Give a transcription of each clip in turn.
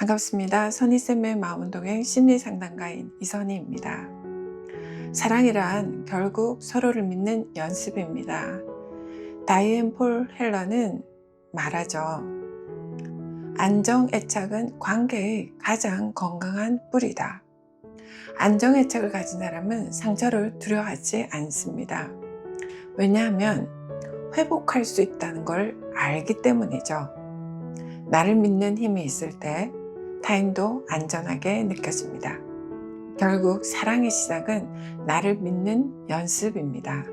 반갑습니다. 선희쌤의 마음운동의 심리상담가인 이선희입니다. 사랑이란 결국 서로를 믿는 연습입니다. 다이앤 폴 헬러는 말하죠. 안정애착은 관계의 가장 건강한 뿌리다. 안정애착을 가진 사람은 상처를 두려워하지 않습니다. 왜냐하면 회복할 수 있다는 걸 알기 때문이죠. 나를 믿는 힘이 있을 때 타인도 안전하게 느껴집니다. 결국 사랑의 시작은 나를 믿는 연습입니다.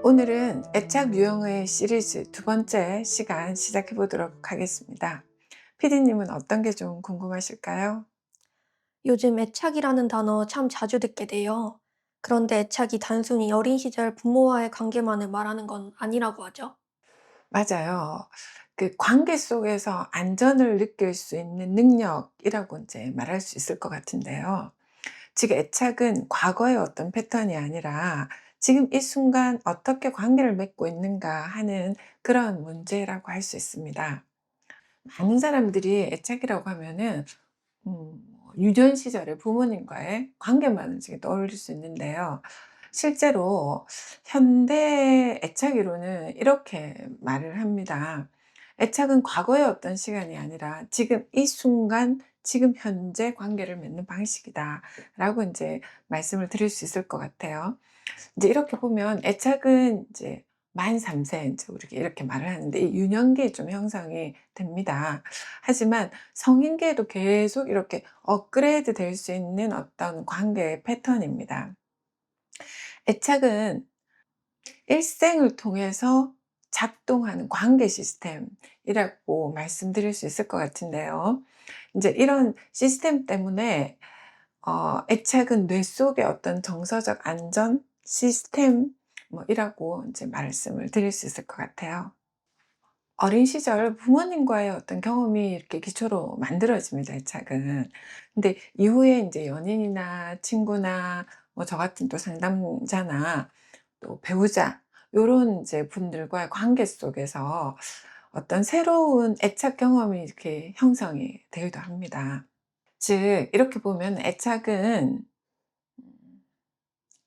오늘은 애착 유형의 시리즈 두 번째 시간 시작해 보도록 하겠습니다. 피디님은 어떤 게 좀 궁금하실까요? 요즘 애착이라는 단어 참 자주 듣게 돼요. 그런데 애착이 단순히 어린 시절 부모와의 관계만을 말하는 건 아니라고 하죠. 맞아요. 그 관계 속에서 안전을 느낄 수 있는 능력이라고 이제 말할 수 있을 것 같은데요. 즉 애착은 과거의 어떤 패턴이 아니라 지금 이 순간 어떻게 관계를 맺고 있는가 하는 그런 문제라고 할 수 있습니다. 많은 사람들이 애착이라고 하면은 유년 시절의 부모님과의 관계만 지금 떠올릴 수 있는데요. 실제로 현대 애착이론은 이렇게 말을 합니다. 애착은 과거의 어떤 시간이 아니라 지금 이 순간, 지금 현재 관계를 맺는 방식이다라고 이제 말씀을 드릴 수 있을 것 같아요. 이제 이렇게 보면 애착은 이제 만 3세 인제 우리가 이렇게 말을 하는데 이 유년기에 좀 형성이 됩니다. 하지만 성인기에도 계속 이렇게 업그레이드 될 수 있는 어떤 관계의 패턴입니다. 애착은 일생을 통해서 작동하는 관계 시스템이라고 말씀드릴 수 있을 것 같은데요. 인제 이런 시스템 때문에 애착은 뇌 속의 어떤 정서적 안전 시스템 뭐 이라고 인제 말씀을 드릴 수 있을 것 같아요. 어린 시절 부모님과의 어떤 경험이 이렇게 기초로 만들어집니다, 애착은. 근데 이후에 인제 연인이나 친구나 뭐 저 같은 또 상담자나 또 배우자 요런 이제 분들과의 관계 속에서 어떤 새로운 애착 경험이 이렇게 형성이 되기도 합니다. 즉 이렇게 보면 애착은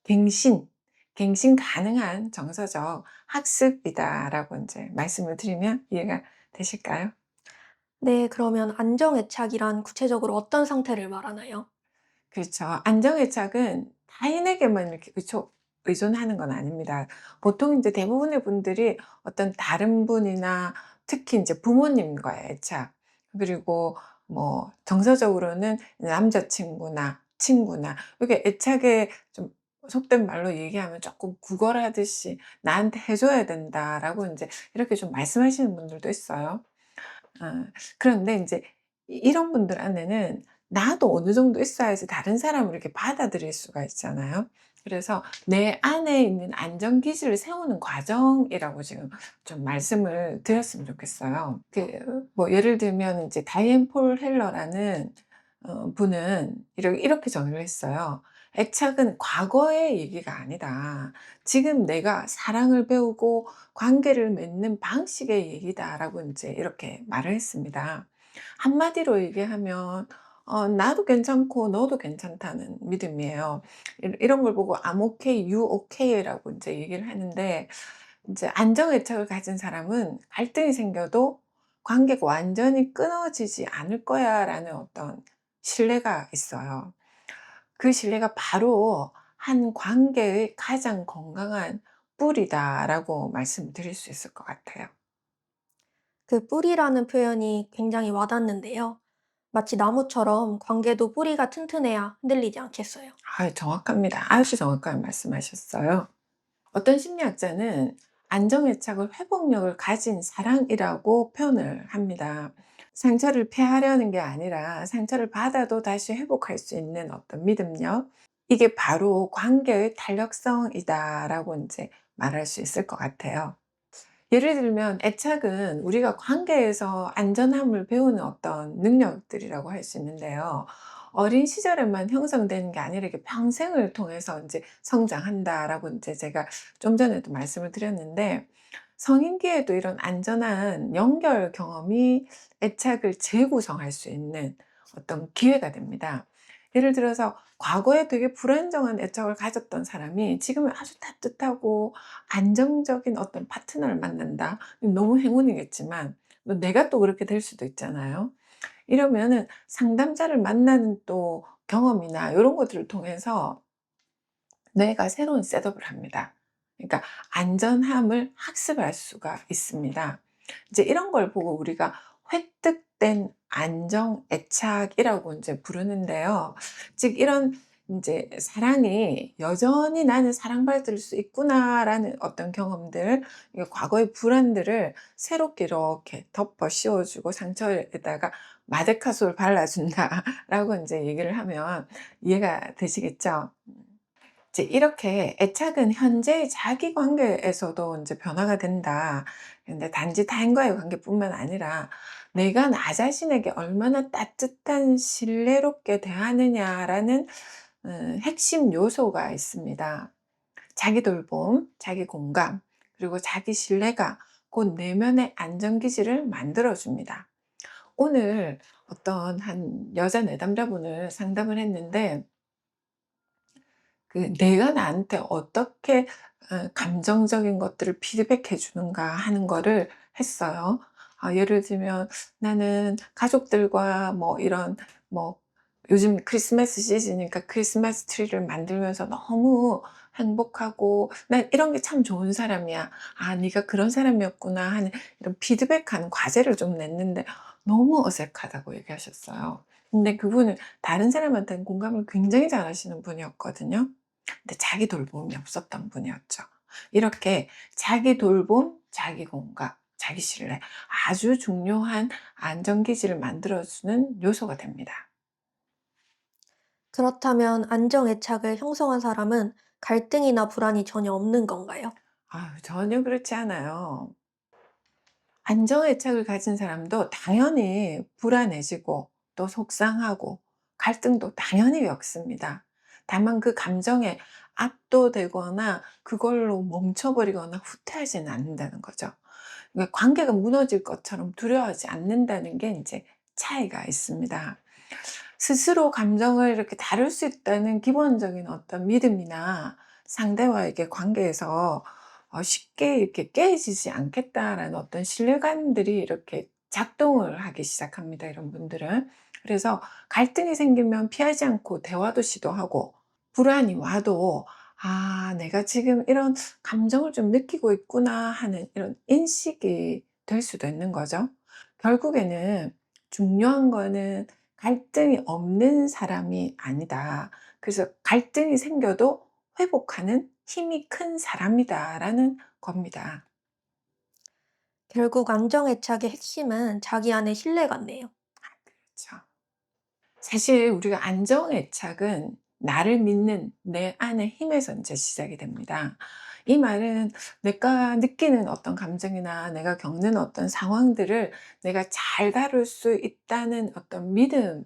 갱신, 갱신 가능한 정서적 학습이다라고 인제 말씀을 드리면 이해가 되실까요? 네, 그러면 안정애착이란 구체적으로 어떤 상태를 말하나요? 그렇죠. 안정애착은 타인에게만 이렇게 의존하는 건 아닙니다. 보통 인제 대부분의 분들이 어떤 다른 분이나 특히 인제 부모님과의 애착 그리고 뭐 정서적으로는 남자친구나 친구나 이렇게 애착에 좀 속된 말로 얘기하면 쪼끔 구걸하듯이 "나한테 해 줘야 된다."라고 인제 이렇게 좀 말씀하시는 분들도 있어요. 아 그런데 인제 이런 분들 안에는 나도 어느 정도 있어야지 다른 사람을 이렇게 받아들일 수가 있잖아요. 그래서 내 안에 있는 안전 기지를 세우는 과정이라고 지금 좀 말씀을 드렸으면 좋겠어요. 그 뭐 예를 들면 인제 다이앤 폴 헬러라는 분은 이렇게 정의를 했어요. "애착은 과거의 얘기가 아니다. 지금 내가 사랑을 배우고 관계를 맺는 방식의 얘기다."라고 인제 이렇게 말을 했습니다. 한마디로 얘기하면 나도 괜찮고 너도 괜찮다는 믿음이에요. 이런 걸 보고 "I'm okay, you okay라고 인제 얘기를 하는데 인제 안정 애착을 가진 사람은 갈등이 생겨도 '관계가 완전히 끊어지지 않을 거야.'라는 어떤 신뢰가 있어요. 그 신뢰가 바로 한 관계의 가장 건강한 뿌리다라고 말씀드릴 수 있을 것 같아요. 그 뿌리라는 표현이 굉장히 와닿는데요. 마치 나무처럼 관계도 뿌리가 튼튼해야 흔들리지 않겠어요. 정확합니다. 아주 정확하게 말씀하셨어요. 어떤 심리학자는 안정애착을 회복력을 가진 사랑이라고 표현을 합니다. 상처를 피하려는 게 아니라 상처를 받아도 다시 회복할 수 있는 어떤 믿음력. 이게 바로 관계의 탄력성이다라고 이제 말할 수 있을 것 같아요. 예를 들면 애착은 우리가 관계에서 안전함을 배우는 어떤 능력들이라고 할 수 있는데요. 어린 시절에만 형성되는 게 아니라 이게 평생을 통해서 이제 성장한다라고 이제 제가 좀 전에도 말씀을 드렸는데 성인기에도 이런 안전한 연결 경험이 애착을 재구성할 수 있는 어떤 기회가 됩니다. 예를 들어서 과거에 되게 불안정한 애착을 가졌던 사람이 지금은 아주 따뜻하고 안정적인 어떤 파트너를 만난다. 너무 행운이겠지만 내가 또 그렇게 될 수도 있잖아요. 이러면은 상담자를 만나는 또 경험이나 이런 것들을 통해서 뇌가 새로운 셋업을 합니다. 그러니까 안전함을 학습할 수가 있습니다. 이제 이런 걸 보고 우리가 획득된 안정 애착이라고 이제 부르는데요. 즉 이런 이제 사랑이 '여전히 나는 사랑받을 수 있구나.'라는 어떤 경험들, 이 과거의 불안들을 새롭게 이렇게 덮어 씌워 주고 상처에다가 마데카솔 발라 준다라고 인제 얘기를 하면 이해가 되시겠죠? 이제 이렇게 애착은 현재의 자기 관계에서도 인제 변화가 된다. 근데 단지 타인과의 관계뿐만 아니라 '내가 나 자신에게 얼마나 따뜻한 신뢰롭게 대하느냐.'라는 핵심 요소가 있습니다. 자기 돌봄, 자기 공감, 그리고 자기 신뢰가 곧 내면의 안전 기지를 만들어 줍니다. 오늘 어떤 한 여자 내담자분을 상담을 했는데 그 내가 나한테 어떻게 감정적인 것들을 피드백해 주는가 하는 거를 했어요. 예를 들면 "나는 가족들과 뭐 이런 뭐 요즘 크리스마스 시즌이니까 크리스마스 트리를 만들면서 너무 행복하고 난 이런 게 참 좋은 사람이야. 아 네가 그런 사람이었구나." 하는 이런 피드백하는 과제를 좀 냈는데 너무 어색하다고 얘기하셨어요. 근데 그분은 다른 사람한테는 공감을 굉장히 잘하시는 분이었거든요. 근데 자기 돌봄이 없었던 분이었죠. 이렇게 자기 돌봄, 자기 공감, 자기 신뢰, 아주 중요한 안전기지를 만들어주는 요소가 됩니다. 그렇다면 안정 애착을 형성한 사람은 갈등이나 불안이 전혀 없는 건가요? 전혀 그렇지 않아요. 안정애착을 가진 사람도 당연히 불안해지고 또 속상하고 갈등도 당연히 겪습니다. 다만 그 감정에 압도되거나 그걸로 멈춰버리거나 후퇴하지는 않는다는 거죠. 그러니까 관계가 무너질 것처럼 두려워하지 않는다는 게 이제 차이가 있습니다. 스스로 감정을 이렇게 다룰 수 있다는 기본적인 어떤 믿음이나 상대와에게 관계에서 쉽게 이렇게 깨지지 않겠다라는 어떤 신뢰감들이 이렇게 작동을 하기 시작합니다, 이런 분들은. 그래서 갈등이 생기면 피하지 않고 대화도 시도하고 불안이 와도 '아 내가 지금 이런 감정을 좀 느끼고 있구나.' 하는 이런 인식이 될 수도 있는 거죠. 결국에는 중요한 거는 갈등이 없는 사람이 아니다. 그래서 '갈등이 생겨도 회복하는 힘이 큰 사람이다.'라는 겁니다. 결국 안정 애착의 핵심은 자기 안의 신뢰 같네요. 그렇죠. 사실 우리가 안정애착은 나를 믿는 내 안의 힘에서 인제 시작이 됩니다. 이 말은 내가 느끼는 어떤 감정이나 내가 겪는 어떤 상황들을 내가 잘 다룰 수 있다는 어떤 믿음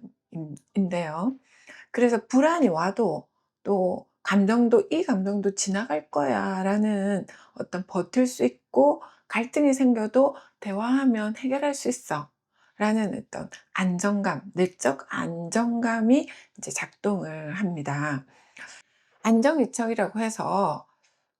인데요. 그래서 불안이 와도 또 감정도 '이 감정도 지나갈 거야.'라는 어떤 버틸 수 있고 갈등이 생겨도 '대화하면 해결할 수 있어.'라는 어떤 안정감, 내적 안정감이 이제 작동을 합니다. 안정이청이라고 해서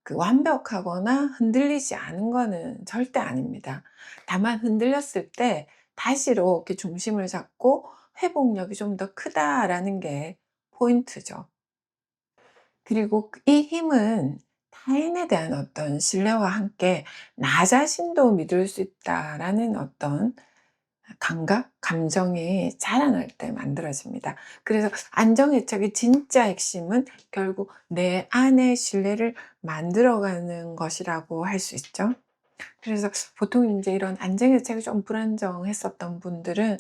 그 완벽하거나 흔들리지 않은 거는 절대 아닙니다. 다만 흔들렸을 때 다시로 이렇게 중심을 잡고 '회복력이 좀 더 크다.'라는 게 포인트죠. 그리고 이 힘은 타인에 대한 어떤 신뢰와 함께 '나 자신도 믿을 수 있다.'라는 어떤 감각, 감정이 자라날 때 만들어집니다. 그래서 안정애착의 진짜 핵심은 결국 내 안의 신뢰를 만들어가는 것이라고 할 수 있죠. 그래서 보통 인제 이런 안정애착이 좀 불안정했었던 분들은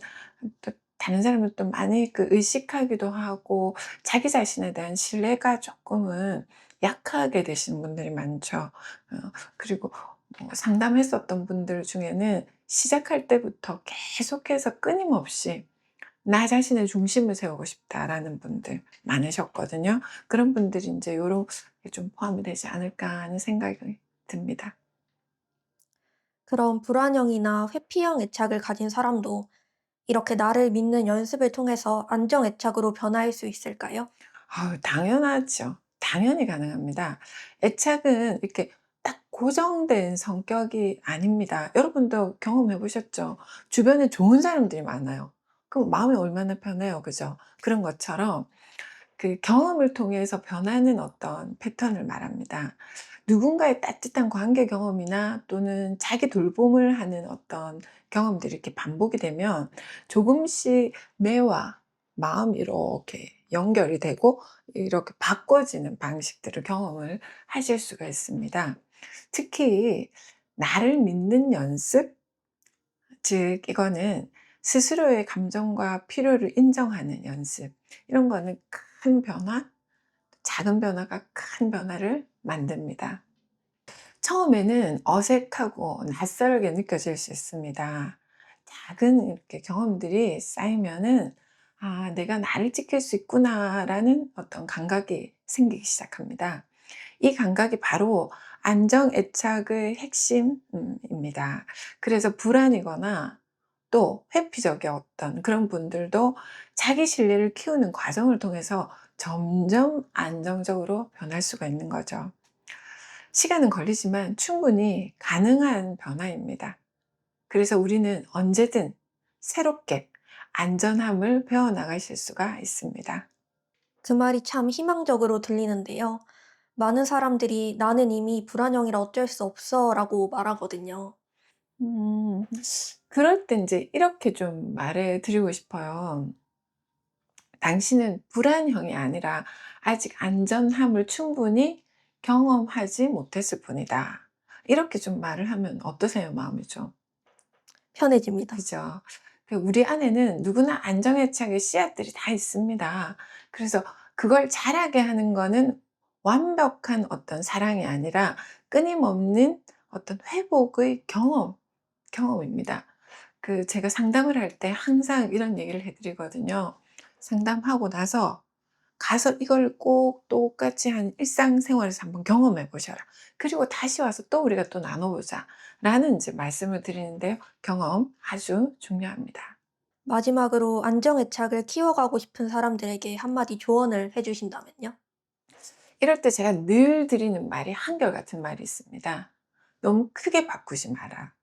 또 다른 사람을 또 많이 그 의식하기도 하고 자기 자신에 대한 신뢰가 쪼끔은 약하게 되시는 분들이 많죠. 그리고 상담했었던 분들 중에는 시작할 때부터 계속해서 끊임없이 '나 자신의 중심을 세우고 싶다.'라는 분들 많으셨거든요. 그런 분들이 인제 요런 게 좀 포함이 되지 않을까 하는 생각이 듭니다. 그런 불안형이나 회피형 애착을 가진 사람도 이렇게 나를 믿는 연습을 통해서 안정 애착으로 변화할 수 있을까요? 아유, 당연하죠. 당연히 가능합니다. 애착은 이렇게 딱 고정된 성격이 아닙니다. 여러분도 경험해 보셨죠? 주변에 좋은 사람들이 많아요. 그럼 마음이 얼마나 편해요. 그죠? 그런 것처럼 그 경험을 통해서 변하는 어떤 패턴을 말합니다. 누군가의 따뜻한 관계 경험이나 또는 자기 돌봄을 하는 어떤 경험들이 이렇게 반복이 되면 조금씩 뇌와 마음이 이렇게 연결이 되고 이렇게 바꿔지는 방식들을 경험을 하실 수가 있습니다. 특히 나를 믿는 연습, 즉 이거는 스스로의 감정과 필요를 인정하는 연습. 이런 거는 큰 변화, 작은 변화가 큰 변화를 만듭니다. 처음에는 어색하고 낯설게 느껴질 수 있습니다. 작은 이렇게 경험들이 쌓이면은 '아, 내가 나를 지킬 수 있구나.'라는 어떤 감각이 생기기 시작합니다. 이 감각이 바로 안정 애착의 핵심 입니다. 그래서 불안이거나 또 회피적이었던 그런 분들도 자기 신뢰를 키우는 과정을 통해서 점점 안정적으로 변할 수가 있는 거죠. 시간은 걸리지만 충분히 가능한 변화입니다. 그래서 우리는 언제든 새롭게 안전함을 배워나가실 수가 있습니다. 그 말이 참 희망적으로 들리는데요. 많은 사람들이 나는 이미 불안형이라 어쩔 수 없어 라고 말하거든요. 음, 그럴 때 이제 이렇게 좀 말해 드리고 싶어요. 당신은 불안형이 아니라 아직 안전함을 충분히 경험하지 못했을 뿐이다. 이렇게 좀 말을 하면 어떠세요? 마음이 좀. 편해집니다. 그죠? 우리 안에는 누구나 안정애착의 씨앗들이 다 있습니다. 그래서 그걸 자라게 하는 거는 완벽한 어떤 사랑이 아니라 끊임없는 어떤 회복의 경험입니다. 제가 상담을 할 때 항상 이런 얘기를 해 드리거든요. 상담하고 나서 가서 이걸 꼭 똑같이 한 일상생활에서 한번 경험해 보셔라. 그리고 다시 와서 또 우리가 또 나눠 보자라는 이제 말씀을 드리는데요. 경험 아주 중요합니다. 마지막으로 안정 애착을 키워가고 싶은 사람들에게 한마디 조언을 해주신다면요? 이럴 때 제가 늘 드리는 말이 한결같은 말이 있습니다. 너무 크게 바꾸지 마라.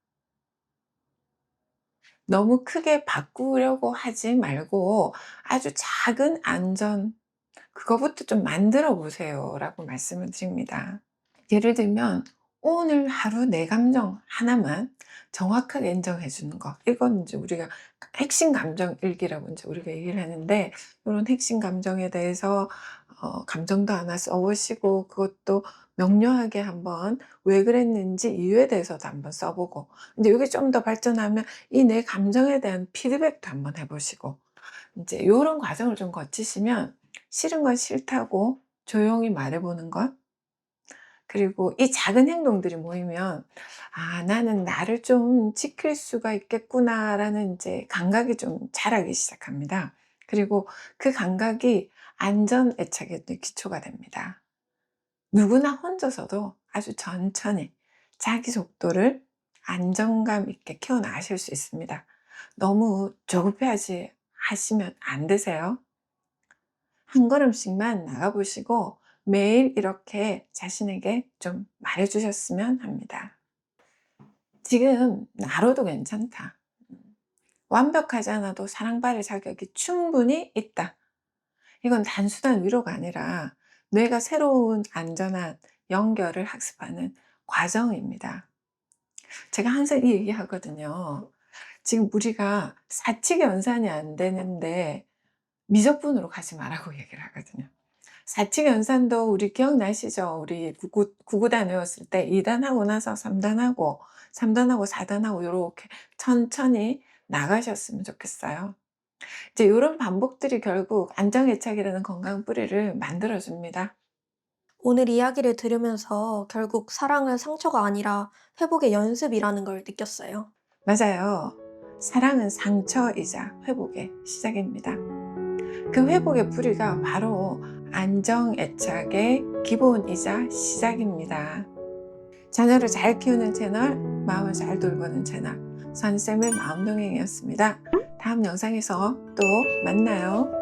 너무 크게 바꾸려고 하지 말고 아주 작은 안전, 그거부터 좀 만들어 보세요라고 말씀을 드립니다. 예를 들면 오늘 하루 내 감정 하나만 정확하게 인정해 주는 거. 이건 이제 우리가 핵심 감정 일기라고 이제 우리가 얘기를 하는데, 이런 핵심 감정에 대해서 감정도 하나 써 보시고 그것도 명료하게 한번 왜 그랬는지 이유에 대해서도 한번 써 보고, 인제 요게 좀 더 발전하면 이 내 감정에 대한 피드백도 한번 해 보시고, 인제 요런 과정을 좀 거치시면 싫은 건 싫다고 조용히 말해 보는 것, 그리고 이 작은 행동들이 모이면 '아, 나는 나를 좀 지킬 수가 있겠구나.'라는 이제 감각이 좀 자라기 시작합니다. 그리고 그 감각이 안전 애착의 또 기초가 됩니다. 누구나 혼자서도 아주 천천히 자기 속도를 안정감 있게 키워나가실 수 있습니다. 너무 조급해하지 하시면 안 되세요. 한 걸음씩만 나가 보시고 매일 이렇게 자신에게 좀 말해 주셨으면 합니다. 지금 나로도 괜찮다. 완벽하지 않아도 사랑받을 자격이 충분히 있다. 이건 단순한 위로가 아니라 뇌가 새로운 안전한 연결을 학습하는 과정입니다. 제가 항상 이 얘기 하거든요. 지금 우리가 사칙 연산이 안 되는데 미적분으로 가지 말라고 얘기를 하거든요. 사칙 연산도 우리 기억나시죠? 우리 구구단 외웠을 때 2단 하고 나서 3단 하고 3단 하고 4단 하고 요렇게 천천히 나가셨으면 좋겠어요. 이제 요런 반복들이 결국 안정애착이라는 건강 뿌리를 만들어 줍니다. 오늘 이야기를 들으면서 결국 사랑은 상처가 아니라 회복의 연습이라는 걸 느꼈어요. 맞아요. 사랑은 상처이자 회복의 시작입니다. 그 회복의 뿌리가 바로 안정애착의 기본이자 시작입니다. 자녀를 잘 키우는 채널, 마음을 잘 돌보는 채널, 선쌤의 마음동행이었습니다. 다음 영상에서 또 만나요.